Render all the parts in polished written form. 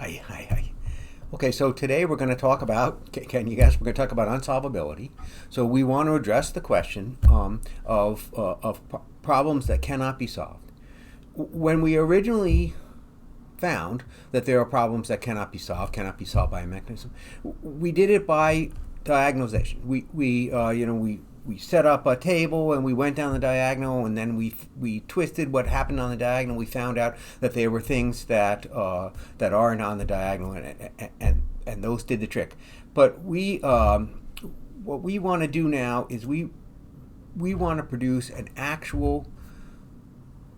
Hi. Okay, so today we're going to talk about, can you guess, we're going to talk about unsolvability. So we want to address the question of problems that cannot be solved. When we originally found that there are problems that cannot be solved by a mechanism, we did it by diagonalization. We set up a table and we went down the diagonal, and then we twisted what happened on the diagonal. We found out that there were things that aren't on the diagonal, and those did the trick. But what we want to do now is we want to produce an actual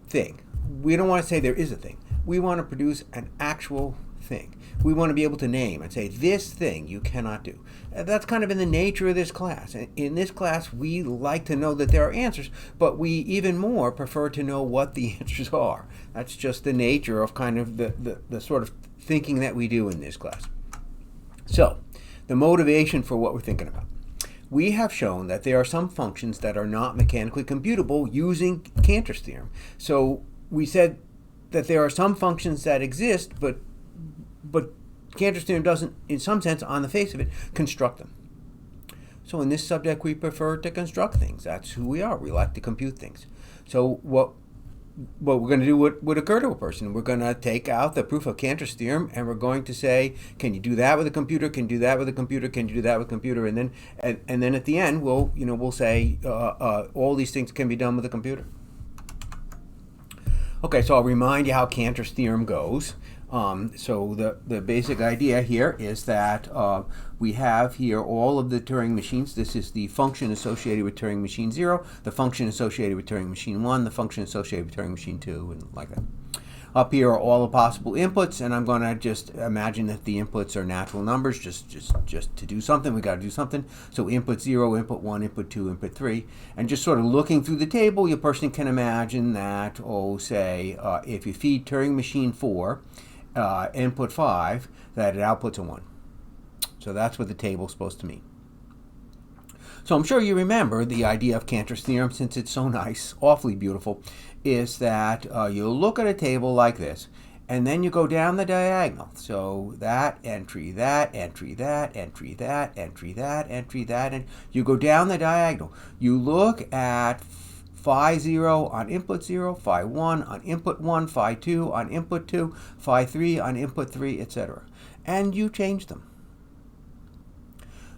thing. We don't want to say there is a thing. We want to produce an actual thing. We want to be able to name and say, this thing you cannot do. That's kind of in the nature of this class. In this class, we like to know that there are answers, but we even more prefer to know what the answers are. That's just the nature of kind of the sort of thinking that we do in this class. So, the motivation for what we're thinking about. We have shown that there are some functions that are not mechanically computable using Cantor's theorem. So, we said that there are some functions that exist, but Cantor's theorem doesn't, in some sense, on the face of it, construct them. So in this subject, we prefer to construct things. That's who we are. We like to compute things. So what we're going to do would occur to a person. We're going to take out the proof of Cantor's theorem, and we're going to say, can you do that with a computer? Can you do that with a computer? Can you do that with a computer? And then at the end, we'll say all these things can be done with a computer. Okay, so I'll remind you how Cantor's theorem goes. So the basic idea here is that we have here all of the Turing machines. This is the function associated with Turing machine 0, the function associated with Turing machine 1, the function associated with Turing machine 2, and like that. Up here are all the possible inputs, and I'm going to just imagine that the inputs are natural numbers. Just to do something, we got to do something. So input 0, input 1, input 2, input 3. And just sort of looking through the table, your person can imagine that, say, if you feed Turing machine 4, input 5, that it outputs a 1. So that's what the table's supposed to mean. So I'm sure you remember the idea of Cantor's theorem, since it's so nice, awfully beautiful, is that you look at a table like this, and then you go down the diagonal. So that entry, that entry, that entry, that entry, that entry, that, and you go down the diagonal. You look at phi 0 on input 0, phi 1 on input 1, phi 2 on input 2, phi 3 on input 3, etc. And you change them.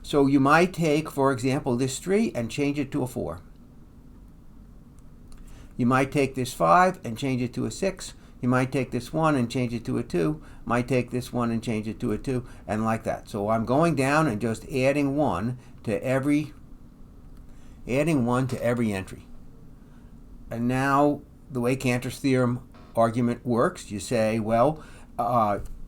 So you might take, for example, this 3 and change it to a 4. You might take this 5 and change it to a 6. You might take this 1 and change it to a 2. Might take this 1 and change it to a 2, and like that. So I'm going down and just adding 1 to every entry. And now, the way Cantor's theorem argument works, you say, well,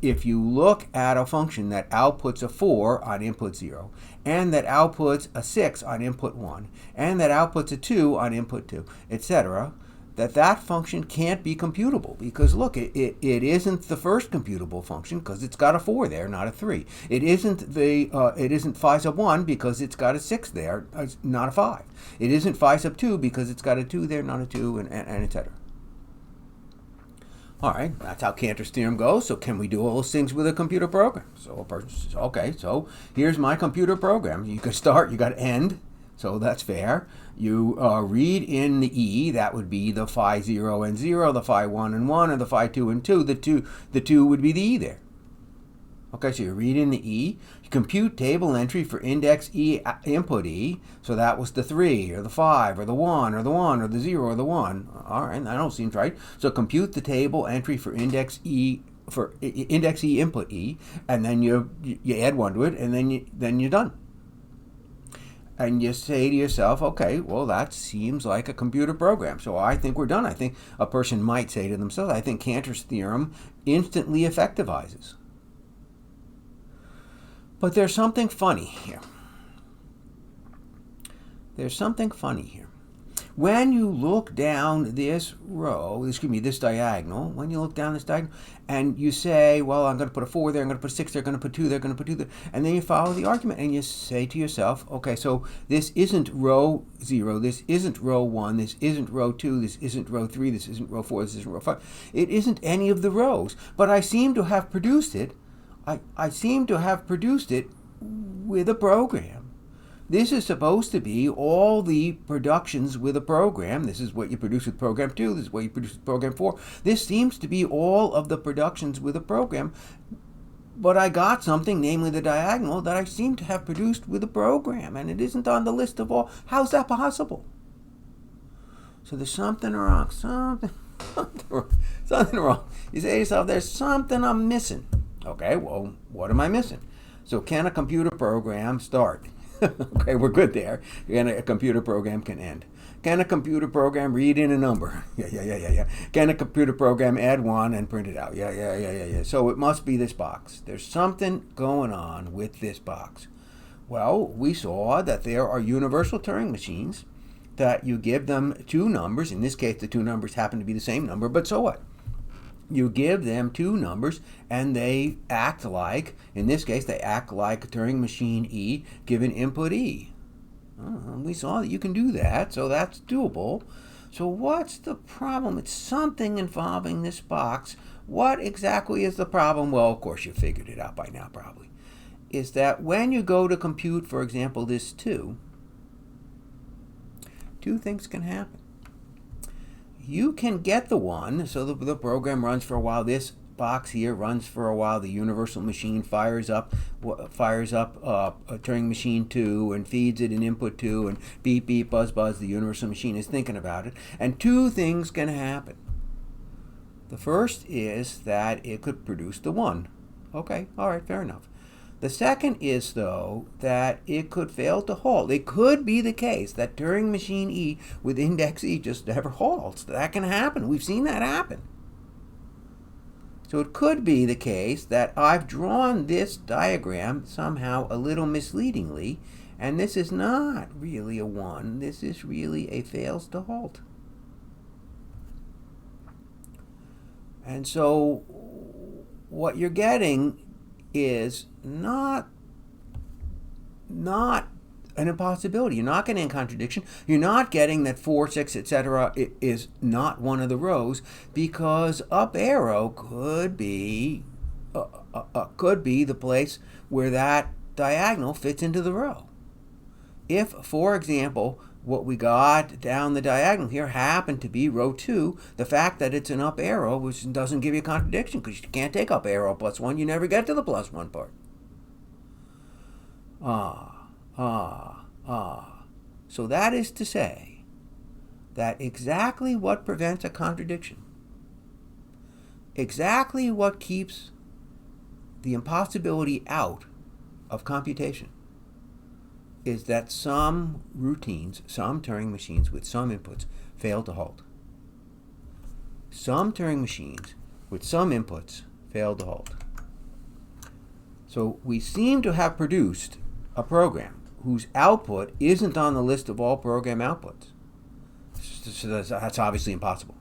if you look at a function that outputs a 4 on input 0, and that outputs a 6 on input 1, and that outputs a 2 on input 2, etc., that function can't be computable, because look, it isn't the first computable function because it's got a 4 there, not a 3. It isn't phi sub 1 because it's got a 6 there, not a 5. It isn't phi sub 2 because it's got a 2 there, not a 2, and etc. All right, that's how Cantor's theorem goes. So can we do all those things with a computer program? So a person says, okay, so here's my computer program. You could start, you got to end, so that's fair. You read in the E, that would be the phi 0 and 0, the phi 1 and 1, or the phi 2 and 2. The 2 would be the E there. Okay, so you read in the E, you compute table entry for index E, input E, so that was the 3, or the 5, or the 1, or the 1, or the 0, or the 1. All right, that don't seem right. So compute the table entry for index E, input E, and then you add 1 to it, and then you're done. And you say to yourself, okay, well, that seems like a computer program, so I think we're done. I think a person might say to themselves, I think Cantor's theorem instantly effectivizes. But there's something funny here. When you look down this row, this diagonal, when you look down this diagonal, and you say, well, I'm going to put a 4 there, I'm going to put a 6 there, I'm going to put 2 there, I'm going to put 2 there, and then you follow the argument, and you say to yourself, okay, so this isn't row 0, this isn't row 1, this isn't row 2, this isn't row 3, this isn't row 4, this isn't row 5. It isn't any of the rows, but I seem to have produced it I seem to have produced it with a program. This is supposed to be all the productions with a program. This is what you produce with program 2. This is what you produce with program 4. This seems to be all of the productions with a program. But I got something, namely the diagonal, that I seem to have produced with a program. And it isn't on the list of all. How's that possible? So there's something wrong. Something wrong. You say to yourself, there's something I'm missing. Okay, well, what am I missing? So can a computer program start? Okay, we're good there. Can a computer program can end? Can a computer program read in a number? Yeah. Can a computer program add 1 and print it out? Yeah. So it must be this box. There's something going on with this box. Well, we saw that there are universal Turing machines that you give them 2 numbers. In this case, the 2 numbers happen to be the same number, but so what? You give them 2 numbers and they act like, in this case, they act like Turing machine E given input E. We saw that you can do that, so that's doable. So what's the problem? It's something involving this box. What exactly is the problem? Well, of course, you figured it out by now, probably. Is that when you go to compute, for example, this 2, 2 things can happen. You can get the 1, so the program runs for a while. This box here runs for a while. The universal machine fires up a Turing machine 2 and feeds it an input 2 and beep, beep, buzz, buzz. The universal machine is thinking about it. And 2 things can happen. The first is that it could produce the 1. Okay, all right, fair enough. The second is, though, that it could fail to halt. It could be the case that Turing machine E with index E just never halts. That can happen. We've seen that happen. So it could be the case that I've drawn this diagram somehow a little misleadingly, and this is not really a 1. This is really a fails to halt. And so what you're getting is not an impossibility. You're not getting a contradiction. You're not getting that 4, 6, etc. is not one of the rows, because up arrow could be the place where that diagonal fits into the row. If, for example, what we got down the diagonal here happened to be row 2, the fact that it's an up arrow which doesn't give you a contradiction, because you can't take up arrow plus 1. You never get to the plus 1 part. So that is to say that exactly what prevents a contradiction, exactly what keeps the impossibility out of computation, is that some routines, some Turing machines with some inputs fail to halt. Some Turing machines with some inputs fail to halt. So we seem to have produced a program whose output isn't on the list of all program outputs. So that's obviously impossible.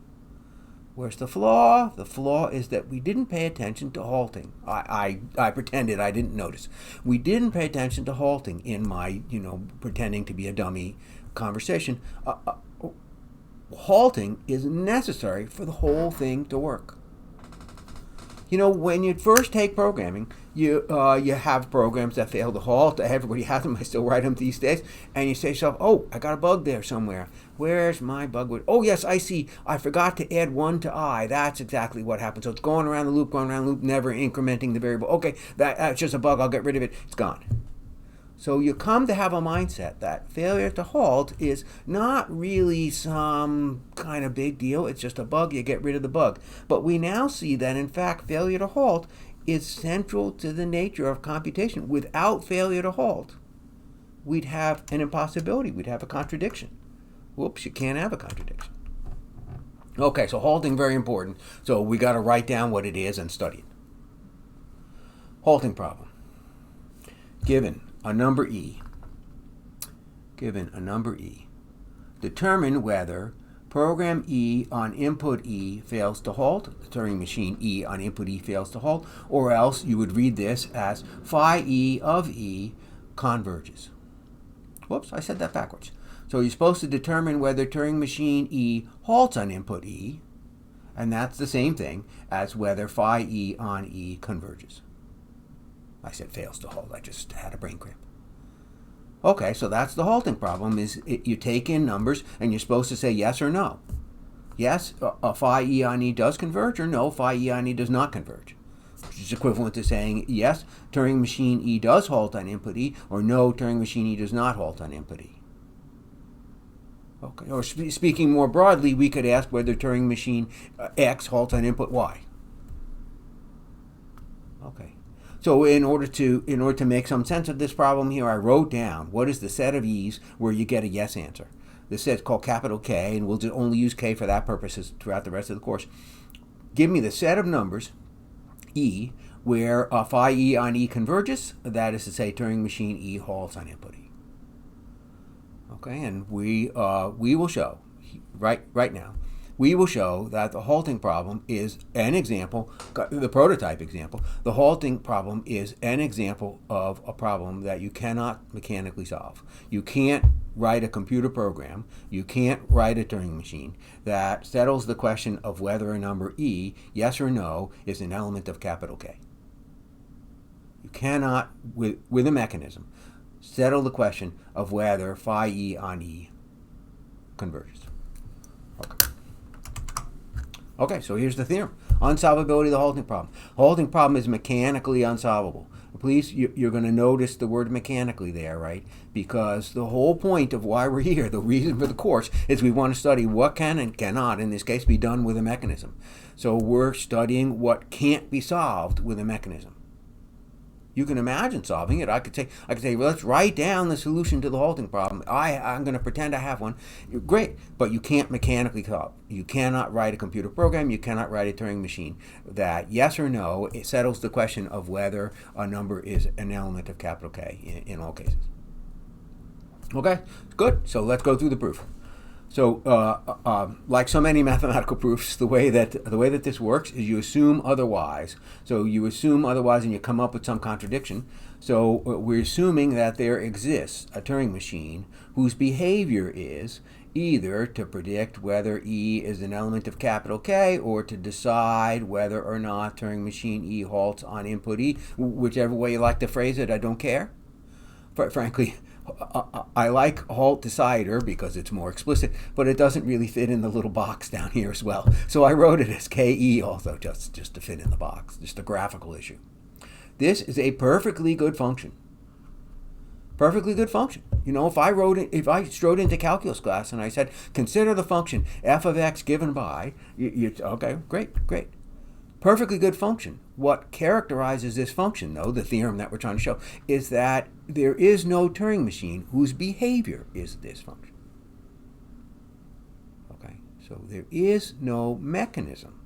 Where's the flaw? The flaw is that we didn't pay attention to halting. I pretended I didn't notice. We didn't pay attention to halting in my, pretending to be a dummy conversation. Halting is necessary for the whole thing to work. When you first take programming, you have programs that fail to halt. Everybody has them. I still write them these days. And you say to yourself, oh, I got a bug there somewhere. Where's my bug? Oh, yes, I see. I forgot to add 1 to I. That's exactly what happened. So it's going around the loop, never incrementing the variable. Okay, that's just a bug. I'll get rid of it. It's gone. So you come to have a mindset that failure to halt is not really some kind of big deal. It's just a bug. You get rid of the bug. But we now see that, in fact, failure to halt is central to the nature of computation. Without failure to halt, we'd have an impossibility. We'd have a contradiction. Whoops, you can't have a contradiction. Okay, so halting, very important. So we got to write down what it is and study it. Halting problem. Given a number E, determine whether program E on input E fails to halt, the Turing machine E on input E fails to halt, or else you would read this as phi E of E converges. Whoops, I said that backwards. So you're supposed to determine whether Turing machine E halts on input E, and that's the same thing as whether phi E on E converges. I said fails to halt. I just had a brain cramp. Okay, so that's the halting problem. You take in numbers and you're supposed to say yes or no. Yes, phi E on E does converge, or no, phi E on E does not converge. Which is equivalent to saying yes, Turing machine E does halt on input E, or no, Turing machine E does not halt on input E. Okay, or speaking more broadly, we could ask whether Turing machine X halts on input Y. Okay. So in order to make some sense of this problem here, I wrote down what is the set of E's where you get a yes answer. This set's called capital K, and we'll only use K for that purposes throughout the rest of the course. Give me the set of numbers, E, where phi E on E converges, that is to say Turing machine E halts on input E. Okay, and we will show, right now, we will show that the halting problem is an example, the prototype example. The halting problem is an example of a problem that you cannot mechanically solve. You can't write a computer program, you can't write a Turing machine that settles the question of whether a number E, yes or no, is an element of capital K. You cannot, with a mechanism, settle the question of whether phi E on E converges. Okay, so here's the theorem. Unsolvability of the halting problem. Halting problem is mechanically unsolvable. Please, you're going to notice the word mechanically there, right? Because the whole point of why we're here, the reason for the course, is we want to study what can and cannot, in this case, be done with a mechanism. So we're studying what can't be solved with a mechanism. You can imagine solving it. I could say, well, let's write down the solution to the halting problem. I'm going to pretend I have one. Great, but you can't mechanically solve. You cannot write a computer program. You cannot write a Turing machine that yes or no, it settles the question of whether a number is an element of capital K in all cases. Okay, good. So let's go through the proof. So, like so many mathematical proofs, the way that this works is you assume otherwise. So you assume otherwise, and you come up with some contradiction. So we're assuming that there exists a Turing machine whose behavior is either to predict whether E is an element of capital K, or to decide whether or not Turing machine E halts on input E. Whichever way you like to phrase it, I don't care. Frankly, I like halt decider because it's more explicit, but it doesn't really fit in the little box down here as well. So I wrote it as KE also, just to fit in the box, just a graphical issue. This is a perfectly good function. Perfectly good function. You know, if I strode into calculus class and I said, consider the function f of x given by, okay, great. Perfectly good function. What characterizes this function, though, the theorem that we're trying to show, is that there is no Turing machine whose behavior is this function. Okay, so there is no mechanism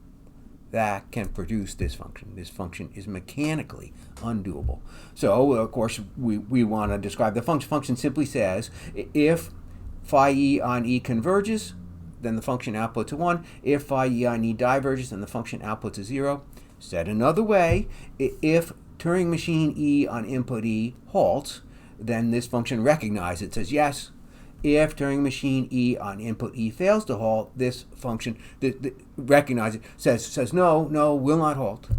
that can produce this function. This function is mechanically undoable. So, of course, we want to describe the function. Function simply says if phi E on E converges, then the function outputs a 1. If phi E on E diverges, then the function outputs a 0. Said another way, if Turing machine E on input E halts, then this function recognizes it, says yes. If Turing machine E on input E fails to halt, this function recognizes it, says no, will not halt.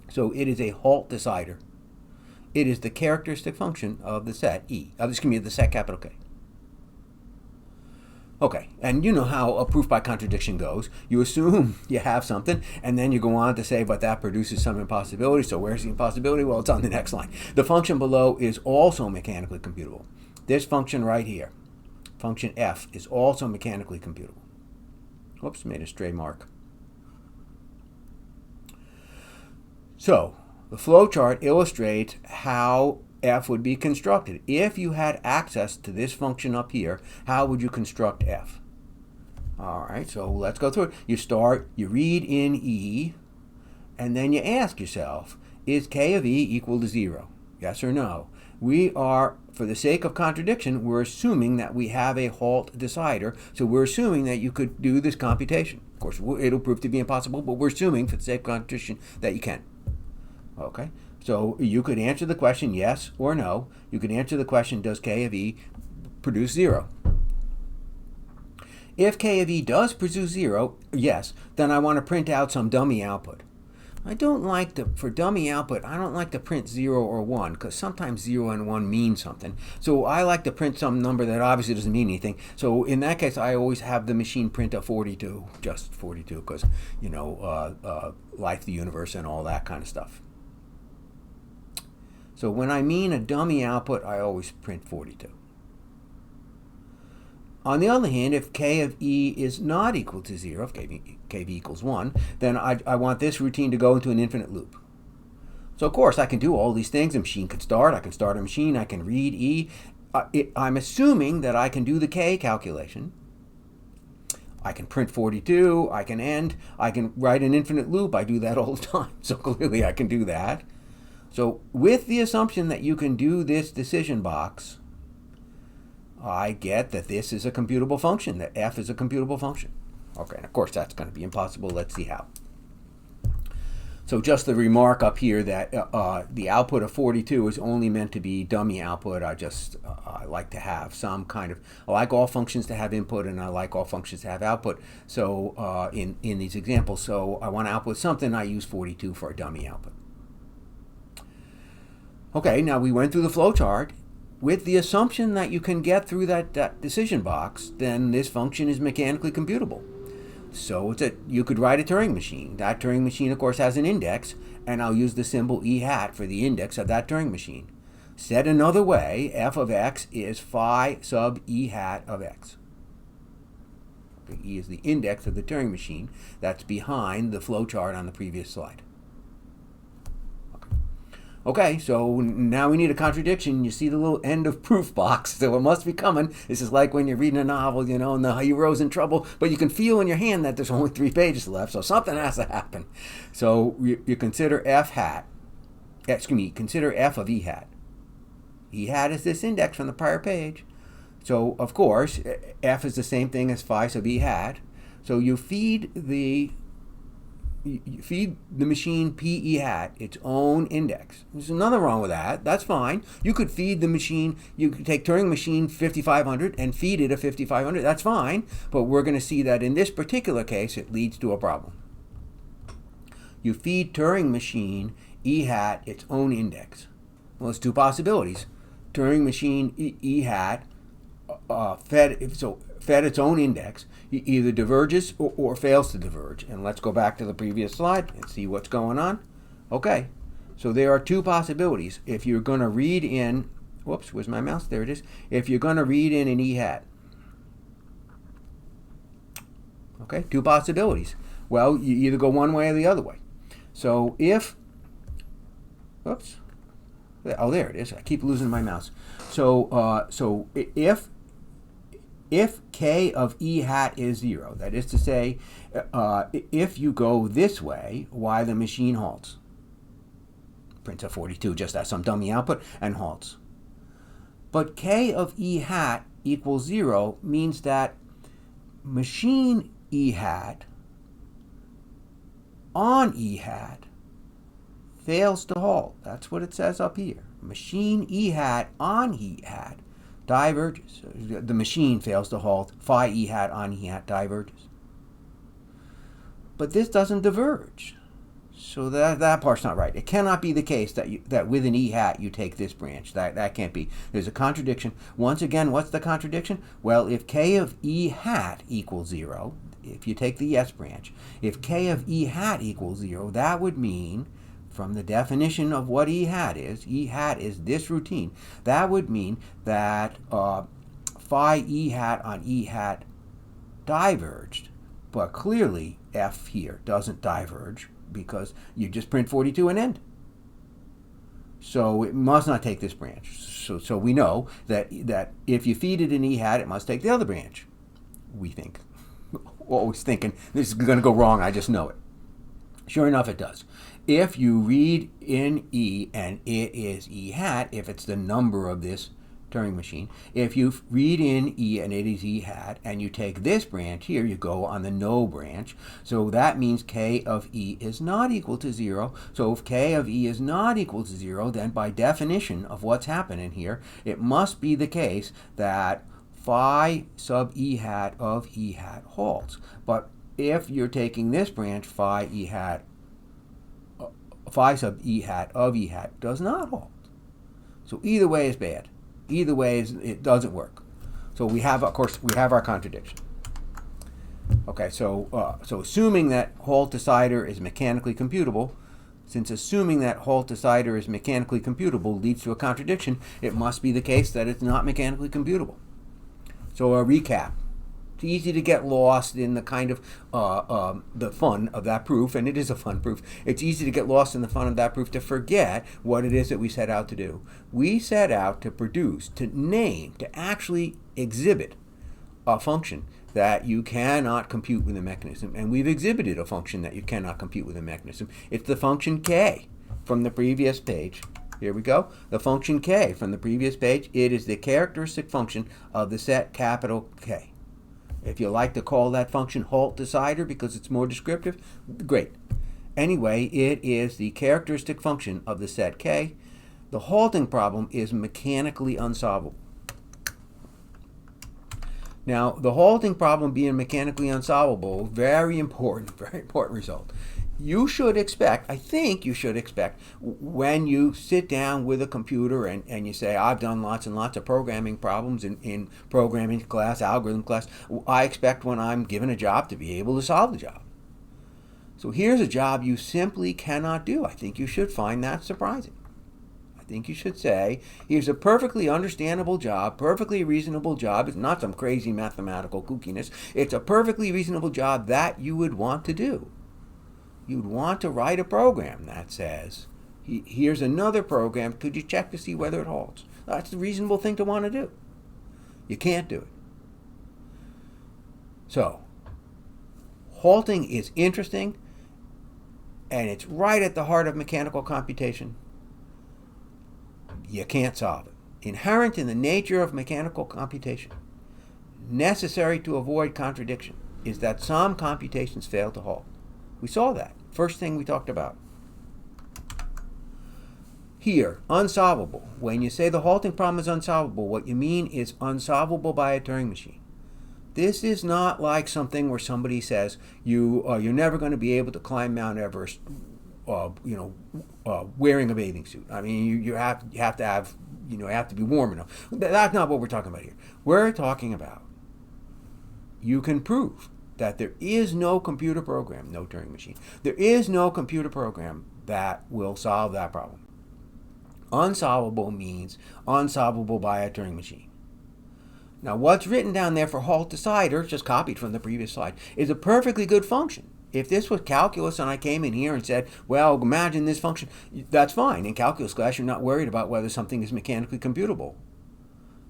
So it is a halt decider. It is the characteristic function of the set E, the set capital K. Okay, and you know how a proof by contradiction goes. You assume you have something, and then you go on to say, but that produces some impossibility. So where's the impossibility? Well, it's on the next line. The function below is also mechanically computable. This function right here, function f, is also mechanically computable. Whoops, made a stray mark. So the flowchart illustrates how f would be constructed. If you had access to this function up here, how would you construct f? All right, so let's go through it. You read in E, and then you ask yourself, is k of E equal to 0? Yes or no? We are, for the sake of contradiction, we're assuming that we have a halt decider, so we're assuming that you could do this computation. Of course, it'll prove to be impossible, but we're assuming, for the sake of contradiction, that you can. Okay? So you could answer the question yes or no. You could answer the question, does k of E produce 0? If k of E does produce 0, yes, then I want to print out some dummy output. I don't like to, for dummy output, I don't like to print 0 or 1 because sometimes 0 and 1 mean something. So I like to print some number that obviously doesn't mean anything. So in that case, I always have the machine print a 42, just 42, because, life, the universe, and all that kind of stuff. So when I mean a dummy output, I always print 42. On the other hand, if k of e is not equal to 0, if kv equals 1, then I want this routine to go into an infinite loop. So of course I can do all these things. A machine could start, I can start a machine, I can read e. I'm assuming that I can do the k calculation. I can print 42, I can end, I can write an infinite loop. I do that all the time, so clearly I can do that. So with the assumption that you can do this decision box, I get that this is a computable function, that f is a computable function. Okay, and of course that's going to be impossible. Let's see how. So just the remark up here that the output of 42 is only meant to be dummy output. I like to have some kind of, I like all functions to have input and I like all functions to have output. So in these examples, so I want to output something, I use 42 for a dummy output. Okay, now we went through the flowchart. With the assumption that you can get through that decision box, then this function is mechanically computable. So you could write a Turing machine. That Turing machine, of course, has an index, and I'll use the symbol e hat for the index of that Turing machine. Said another way, f of x is phi sub e hat of x. E is the index of the Turing machine. That's behind the flowchart on the previous slide. Okay, so now we need a contradiction. You see the little end of proof box, so it must be coming. This is like when you're reading a novel, and the hero's in trouble, but you can feel in your hand that there's only 3 pages left, so something has to happen. So you consider consider f of e hat. E hat is this index from the prior page. So, of course, f is the same thing as phi sub e hat. So you feed the machine p e hat its own index. There's nothing wrong with that. That's fine. You could feed the machine, you could take Turing machine 5500 and feed it a 5500. That's fine. But we're going to see that in this particular case, it leads to a problem. You feed Turing machine e hat its own index. Well, there's 2 possibilities. Turing machine e hat fed its own index, either diverges or fails to diverge. And let's go back to the previous slide and see what's going on. Okay, so there are 2 possibilities. If you're going to read in, whoops, where's my mouse? There it is. If you're going to read in an e hat. Okay, 2 possibilities. Well, you either go one way or the other way. So if, whoops, oh, there it is. I keep losing my mouse. So if k of e hat is 0, that is to say, if you go this way, why the machine halts. Prints a 42 just as some dummy output and halts. But k of e hat equals 0 means that machine e hat on e hat fails to halt. That's what it says up here. Machine e hat on e hat diverges. The machine fails to halt. Phi e hat on e hat diverges. But this doesn't diverge. So that part's not right. It cannot be the case that with an e hat you take this branch. That can't be. There's a contradiction. Once again, what's the contradiction? Well, if k of e hat equals 0, if you take the yes branch, if k of e hat equals 0, that would mean, from the definition of what e hat is this routine. That would mean that phi e hat on e hat diverged, but clearly f here doesn't diverge because you just print 42 and end. So it must not take this branch. So we know that if you feed it an e hat, it must take the other branch. We think. Always thinking this is going to go wrong. I just know it. Sure enough, it does. If you read in E and it is E hat, if it's the number of this Turing machine, if you read in E and it is E hat, and you take this branch here, you go on the no branch. So that means K of E is not equal to 0. So if K of E is not equal to 0, then by definition of what's happening here, it must be the case that phi sub E hat of E hat halts. But if you're taking this branch, phi E hat phi sub e hat of e hat does not halt. So either way is bad. Either way it doesn't work. So we have, of course, we have our contradiction. Okay, so assuming that halt decider is mechanically computable, since assuming that halt decider is mechanically computable leads to a contradiction, it must be the case that it's not mechanically computable. So a recap. It's easy to get lost in the kind of the fun of that proof, and it is a fun proof. It's easy to get lost in the fun of that proof to forget what it is that we set out to do. We set out to produce, to name, to actually exhibit a function that you cannot compute with a mechanism, and we've exhibited a function that you cannot compute with a mechanism. It's the function k from the previous page. Here we go. The function k from the previous page. It is the characteristic function of the set capital K. If you like to call that function halt decider because it's more descriptive, great. Anyway, it is the characteristic function of the set K. The halting problem is mechanically unsolvable. Now, the halting problem being mechanically unsolvable, very important result. You should expect, I think you should expect, when you sit down with a computer and you say, I've done lots and lots of programming problems in programming class, algorithm class, I expect when I'm given a job to be able to solve the job. So here's a job you simply cannot do. I think you should find that surprising. I think you should say, here's a perfectly understandable job, perfectly reasonable job. It's not some crazy mathematical kookiness. It's a perfectly reasonable job that you would want to do. You'd want to write a program that says, here's another program, could you check to see whether it halts? That's a reasonable thing to want to do. You can't do it. So, halting is interesting, and it's right at the heart of mechanical computation. You can't solve it. Inherent in the nature of mechanical computation, necessary to avoid contradiction, is that some computations fail to halt. We saw that. First thing we talked about. Here, unsolvable. When you say the halting problem is unsolvable, what you mean is unsolvable by a Turing machine. This is not like something where somebody says you're never going to be able to climb Mount Everest, wearing a bathing suit. I mean, you have to be warm enough. That's not what we're talking about here. We're talking about you can prove that there is no computer program, no Turing machine. There is no computer program that will solve that problem. Unsolvable means unsolvable by a Turing machine. Now, what's written down there for halt decider, just copied from the previous slide, is a perfectly good function. If this was calculus and I came in here and said, well, imagine this function, that's fine. In calculus class, you're not worried about whether something is mechanically computable.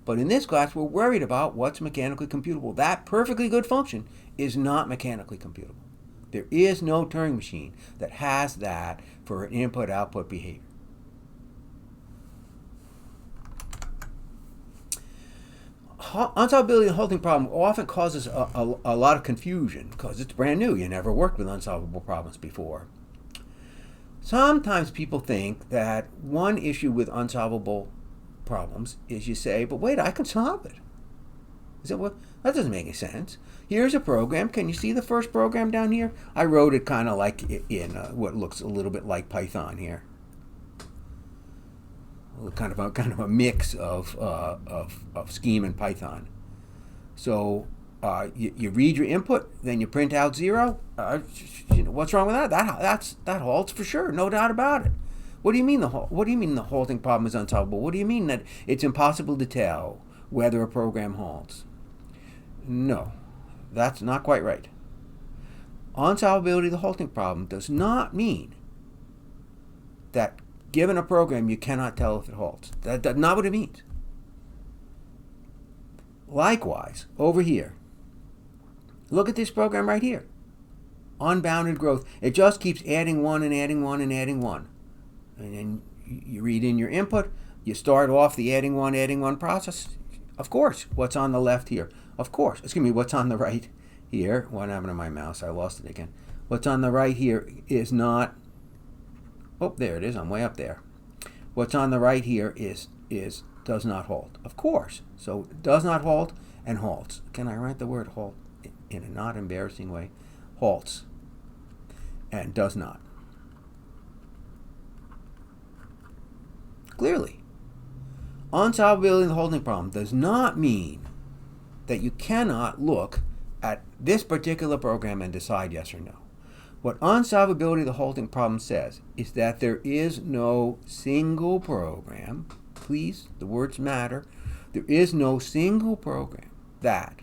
But in this class, we're worried about what's mechanically computable. That perfectly good function is not mechanically computable. There is no Turing machine that has that for an input-output behavior. Unsolvability and halting problem often causes a lot of confusion because it's brand new. You never worked with unsolvable problems before. Sometimes people think that one issue with unsolvable problems is you say, but wait, I can solve it. Is that what? That doesn't make any sense. Here's a program. Can you see the first program down here? I wrote it kind of like in what looks a little bit like Python here. Kind of a mix of Scheme and Python. So you read your input, then you print out 0. What's wrong with that? That halts for sure, no doubt about it. What do you mean the halting problem is unsolvable? What do you mean that it's impossible to tell whether a program halts? No, that's not quite right. Unsolvability of the halting problem does not mean that given a program you cannot tell if it halts. That's not what it means. Likewise, over here, look at this program right here. Unbounded growth. It just keeps adding 1 and adding 1 and adding 1. And then you read in your input, you start off the adding 1 process. Of course, what's on the left here? Of course, what's on the right here? What happened to my mouse? I lost it again. What's on the right here is not, oh, there it is, I'm way up there. What's on the right here is does not halt. Of course, so does not halt and halts. Can I write the word halt in a not embarrassing way? Halts and does not. clearly. Unsolvability of the halting problem does not mean that you cannot look at this particular program and decide yes or no. What unsolvability of the halting problem says is that there is no single program, please, the words matter, there is no single program that,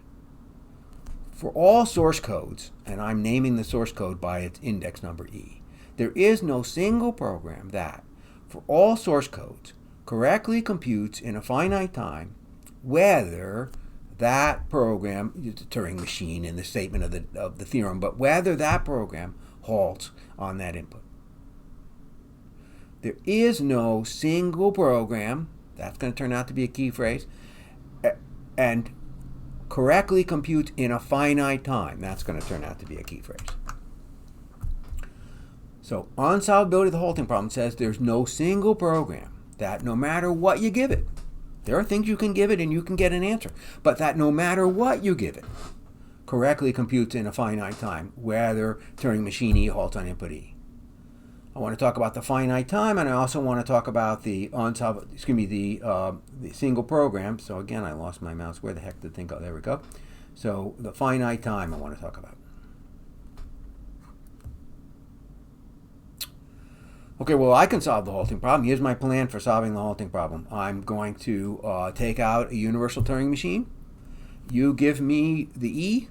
for all source codes, and I'm naming the source code by its index number E, there is no single program that, for all source codes, correctly computes in a finite time whether that program, the Turing machine in the statement of the theorem, but whether that program halts on that input. There is no single program, that's going to turn out to be a key phrase, and correctly computes in a finite time, that's going to turn out to be a key phrase. So unsolvability of the halting problem says there's no single program that no matter what you give it, there are things you can give it and you can get an answer, but that no matter what you give it, correctly computes in a finite time whether Turing machine E halts on input E. I want to talk about the finite time, and I also want to talk about the single program. So again, I lost my mouse. Where the heck did the thing go? There we go. So the finite time I want to talk about. Okay, well, I can solve the halting problem. Here's my plan for solving the halting problem. I'm going to take out a universal Turing machine. You give me the E,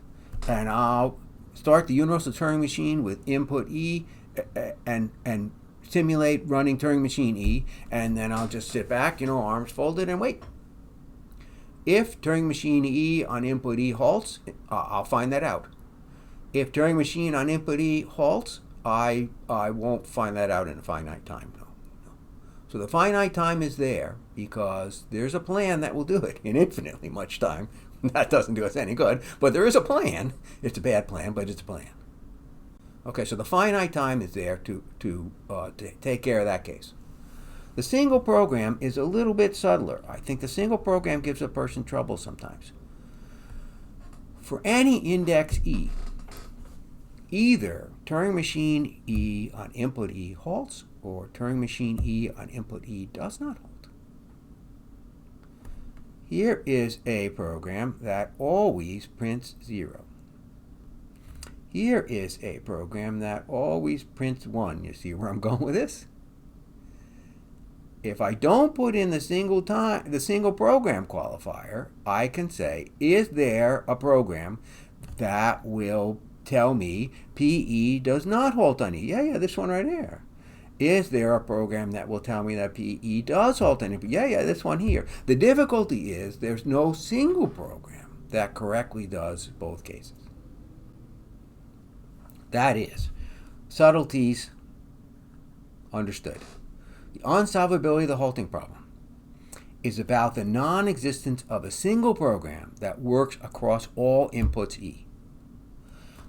and I'll start the universal Turing machine with input E and simulate running Turing machine E, and then I'll just sit back, arms folded, and wait. If Turing machine E on input E halts, I'll find that out. If Turing machine on input E halts, I won't find that out in a finite time. No. So the finite time is there because there's a plan that will do it in infinitely much time. That doesn't do us any good, but there is a plan. It's a bad plan, but it's a plan. Okay, so the finite time is there to take care of that case. The single program is a little bit subtler. I think the single program gives a person trouble sometimes. For any index E, either Turing machine E on input E halts or Turing machine E on input E does not halt. Here is a program that always prints 0. Here is a program that always prints 1. You see where I'm going with this? If I don't put in the single program qualifier, I can say, is there a program that will tell me PE does not halt on E? Yeah, this one right there. Is there a program that will tell me that PE does halt on E? Yeah, this one here. The difficulty is there's no single program that correctly does both cases. That is, subtleties understood. The unsolvability of the halting problem is about the non-existence of a single program that works across all inputs E.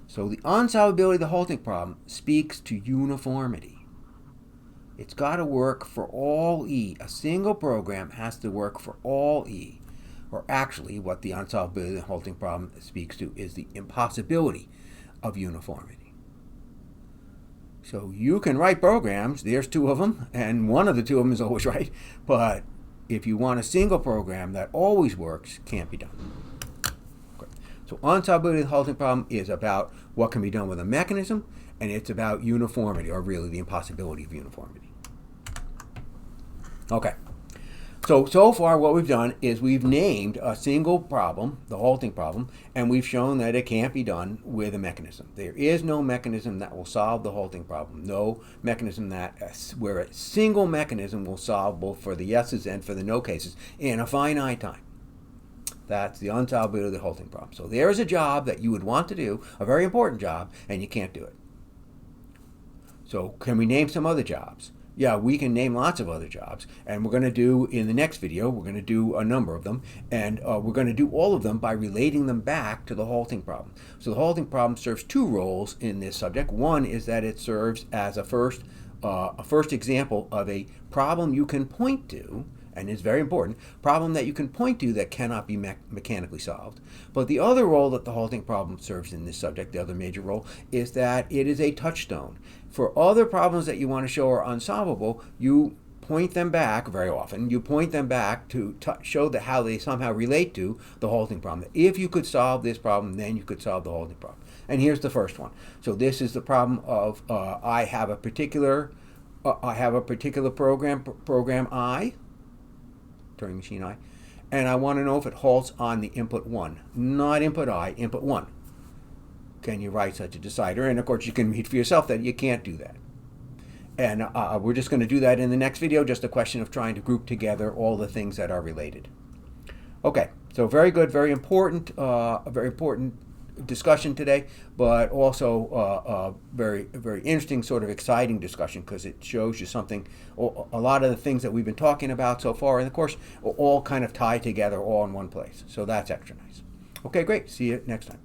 So the unsolvability of the halting problem speaks to uniformity. It's got to work for all E. A single program has to work for all E. Or actually, what the unsolvability of the halting problem speaks to is the impossibility of uniformity. So you can write programs, there's 2 of them, and one of the 2 of them is always right, but if you want a single program that always works, can't be done. Okay. So unsolvability of the halting problem is about what can be done with a mechanism, and it's about uniformity, or really the impossibility of uniformity. Okay. So far what we've done is we've named a single problem, the halting problem, and we've shown that it can't be done with a mechanism. There is no mechanism that will solve the halting problem. No mechanism where a single mechanism will solve both for the yeses and for the no cases in a finite time. That's the unsolvability of the halting problem. So there is a job that you would want to do, a very important job, and you can't do it. So can we name some other jobs? Yeah, we can name lots of other jobs, and we're going to do, in the next video, we're going to do a number of them, and we're going to do all of them by relating them back to the halting problem. So the halting problem serves 2 roles in this subject. One is that it serves as a first example of a problem you can point to, and it's very important, problem that you can point to that cannot be mechanically solved. But the other role that the halting problem serves in this subject, the other major role, is that it is a touchstone. For other problems that you want to show are unsolvable, you point them back, very often, you point them back to show that how they somehow relate to the halting problem. If you could solve this problem, then you could solve the halting problem. And here's the first one. So this is the problem of I have a particular program I, Turing machine I, and I want to know if it halts on the input 1, not input I, input 1. Can you write such a decider? And of course you can read for yourself that you can't do that. And we're just going to do that in the next video, just a question of trying to group together all the things that are related. Okay, so very good, very important discussion today, but also a very interesting, sort of exciting discussion, because it shows you something, a lot of the things that we've been talking about so far, and of course, all kind of tie together all in one place. So that's extra nice. Okay, great. See you next time.